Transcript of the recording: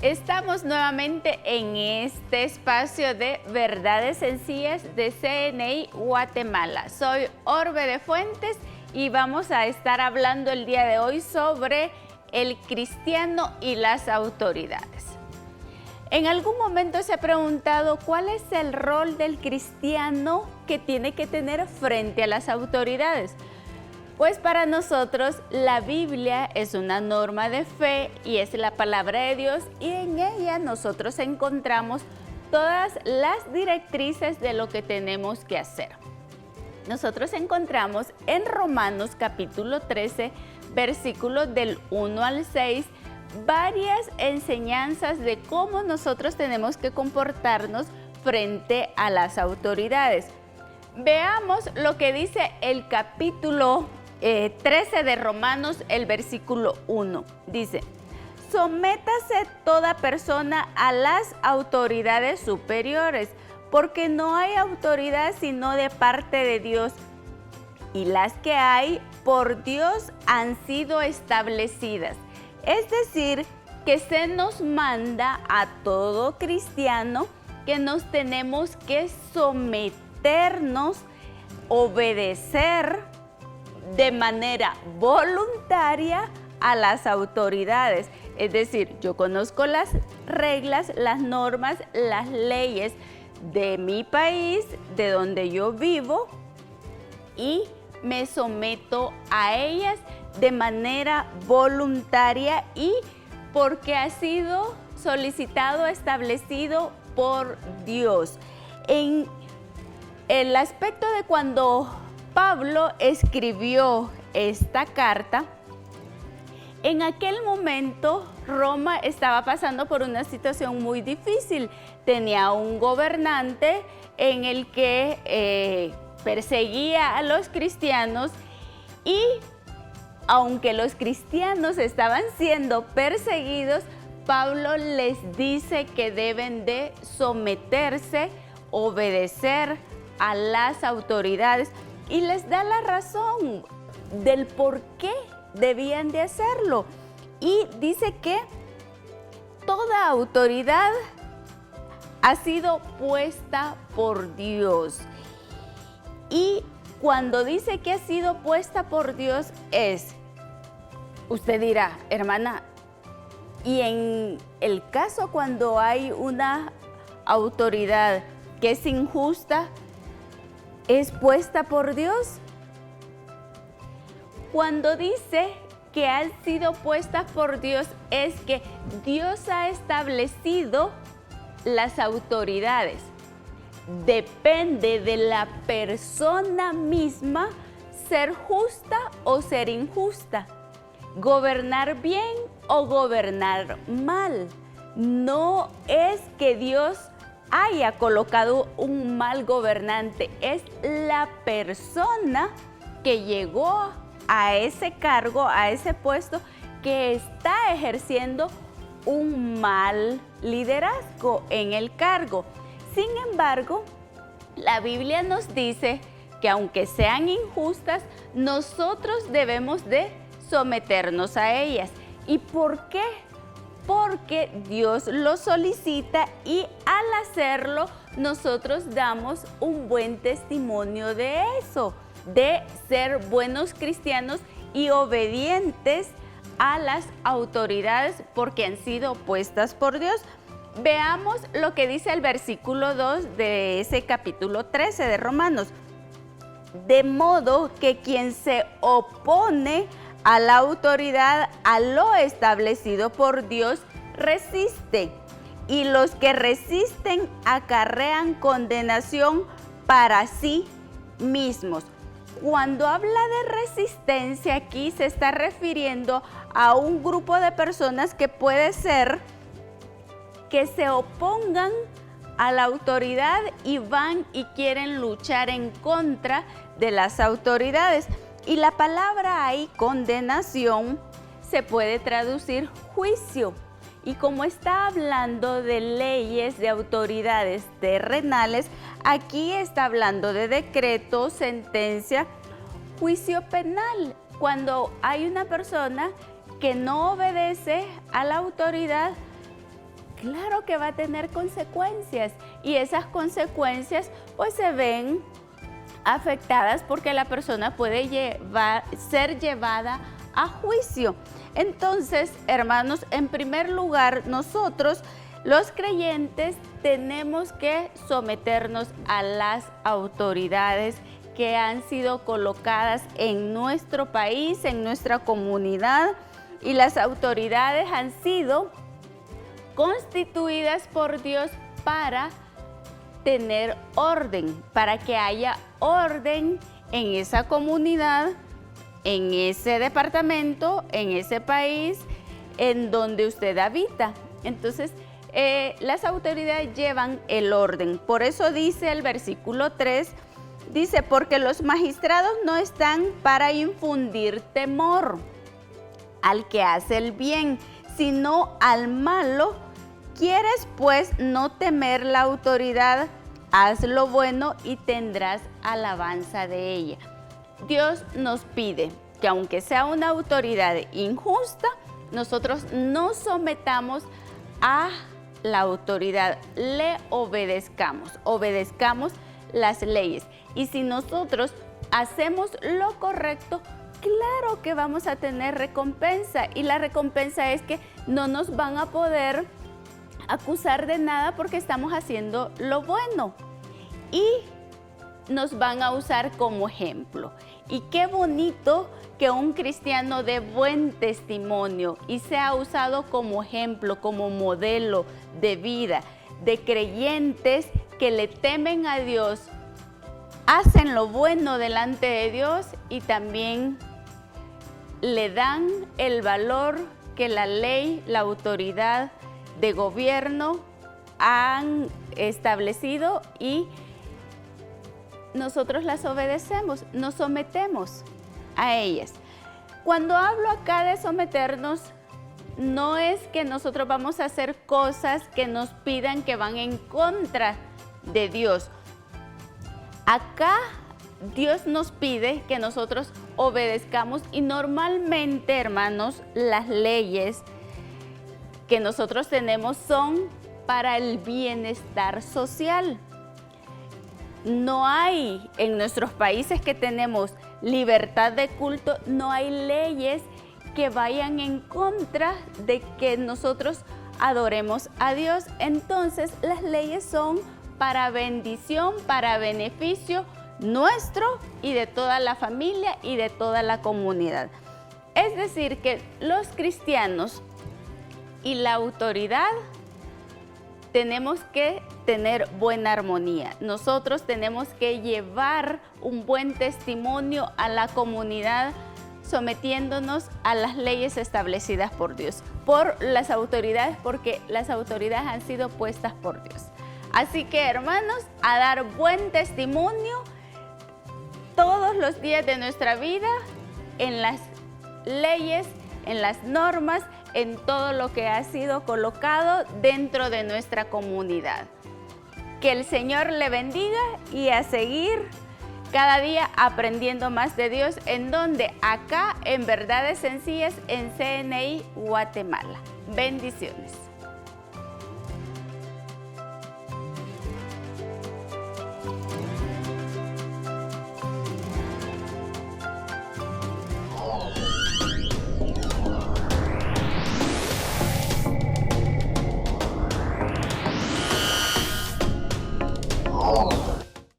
Estamos nuevamente en este espacio de Verdades Sencillas de CNI Guatemala. Soy Orbe de Fuentes y vamos a estar hablando el día de hoy sobre el cristiano y las autoridades. ¿En algún momento se ha preguntado cuál es el rol del cristiano que tiene que tener frente a las autoridades? Pues para nosotros la Biblia es una norma de fe y es la palabra de Dios, y en ella nosotros encontramos todas las directrices de lo que tenemos que hacer. Nosotros encontramos en Romanos capítulo 13, versículos del 1 al 6, varias enseñanzas de cómo nosotros tenemos que comportarnos frente a las autoridades. Veamos lo que dice el capítulo 13 de Romanos, el versículo 1. Dice: sométase toda persona a las autoridades superiores, porque no hay autoridad sino de parte de Dios, y las que hay por Dios han sido establecidas. Es decir, que se nos manda a todo cristiano que nos tenemos que someternos, obedecer de manera voluntaria a las autoridades. Es decir, yo conozco las reglas, las normas, las leyes de mi país, de donde yo vivo, y me someto a ellas de manera voluntaria y porque ha sido solicitado, establecido por Dios. En el aspecto de cuando Pablo escribió esta carta, en aquel momento Roma estaba pasando por una situación muy difícil. Tenía un gobernante en el que perseguía a los cristianos, y aunque los cristianos estaban siendo perseguidos, Pablo les dice que deben de someterse, obedecer a las autoridades, y les da la razón del por qué debían de hacerlo. Y dice que toda autoridad ha sido puesta por Dios. Y cuando dice que ha sido puesta por Dios usted dirá, hermana, y en el caso cuando hay una autoridad que es injusta, ¿es puesta por Dios? Cuando dice que han sido puestas por Dios, es que Dios ha establecido las autoridades. Depende de la persona misma ser justa o ser injusta, gobernar bien o gobernar mal. No es que Dios haya colocado un mal gobernante, es la persona que llegó a ese cargo, a ese puesto, que está ejerciendo un mal liderazgo en el cargo. Sin embargo, la Biblia nos dice que aunque sean injustas, nosotros debemos de someternos a ellas. ¿Y por qué? Porque Dios lo solicita, y al hacerlo nosotros damos un buen testimonio de eso, de ser buenos cristianos y obedientes a las autoridades porque han sido puestas por Dios. Veamos lo que dice el versículo 2 de ese capítulo 13 de Romanos. De modo que quien se opone a la autoridad, a lo establecido por Dios, resiste, y los que resisten acarrean condenación para sí mismos. Cuando habla de resistencia, aquí se está refiriendo a un grupo de personas que puede ser que se opongan a la autoridad y van y quieren luchar en contra de las autoridades. Y la palabra ahí, condenación, se puede traducir juicio. Y como está hablando de leyes, de autoridades terrenales, aquí está hablando de decreto, sentencia, juicio penal. Cuando hay una persona que no obedece a la autoridad, claro que va a tener consecuencias y esas consecuencias pues se ven afectadas porque la persona puede ser llevada a juicio. Entonces, hermanos, en primer lugar, nosotros los creyentes tenemos que someternos a las autoridades que han sido colocadas en nuestro país, en nuestra comunidad, y las autoridades han sido constituidas por Dios para tener orden, para que haya orden en esa comunidad, en ese departamento, en ese país, en donde usted habita. Entonces, las autoridades llevan el orden. Por eso dice el versículo 3, dice, porque los magistrados no están para infundir temor al que hace el bien, sino al malo. ¿Quieres pues no temer la autoridad? Haz lo bueno y tendrás alabanza de ella. Dios nos pide que aunque sea una autoridad injusta, nosotros nos sometamos a la autoridad, le obedezcamos las leyes. Y si nosotros hacemos lo correcto, claro que vamos a tener recompensa, y la recompensa es que no nos van a poder acusar de nada porque estamos haciendo lo bueno y nos van a usar como ejemplo. Y qué bonito que un cristiano dé buen testimonio y sea usado como ejemplo, como modelo de vida, de creyentes que le temen a Dios, hacen lo bueno delante de Dios y también le dan el valor que la ley, la autoridad de gobierno han establecido, y nosotros las obedecemos, nos sometemos a ellas. Cuando hablo acá de someternos, no es que nosotros vamos a hacer cosas que nos pidan que van en contra de Dios. Acá Dios nos pide que nosotros obedezcamos, y normalmente, hermanos, las leyes que nosotros tenemos son para el bienestar social. No hay, en nuestros países que tenemos libertad de culto, no hay leyes que vayan en contra de que nosotros adoremos a Dios. Entonces, las leyes son para bendición, para beneficio nuestro y de toda la familia y de toda la comunidad. Es decir, que los cristianos y la autoridad tenemos que tener buena armonía. Nosotros tenemos que llevar un buen testimonio a la comunidad, sometiéndonos a las leyes establecidas por Dios, por las autoridades, porque las autoridades han sido puestas por Dios. Así que, hermanos, a dar buen testimonio todos los días de nuestra vida, en las leyes, en las normas, en todo lo que ha sido colocado dentro de nuestra comunidad. Que el Señor le bendiga, y a seguir cada día aprendiendo más de Dios. ¿En donde? Acá en Verdades Sencillas en CNI Guatemala. Bendiciones.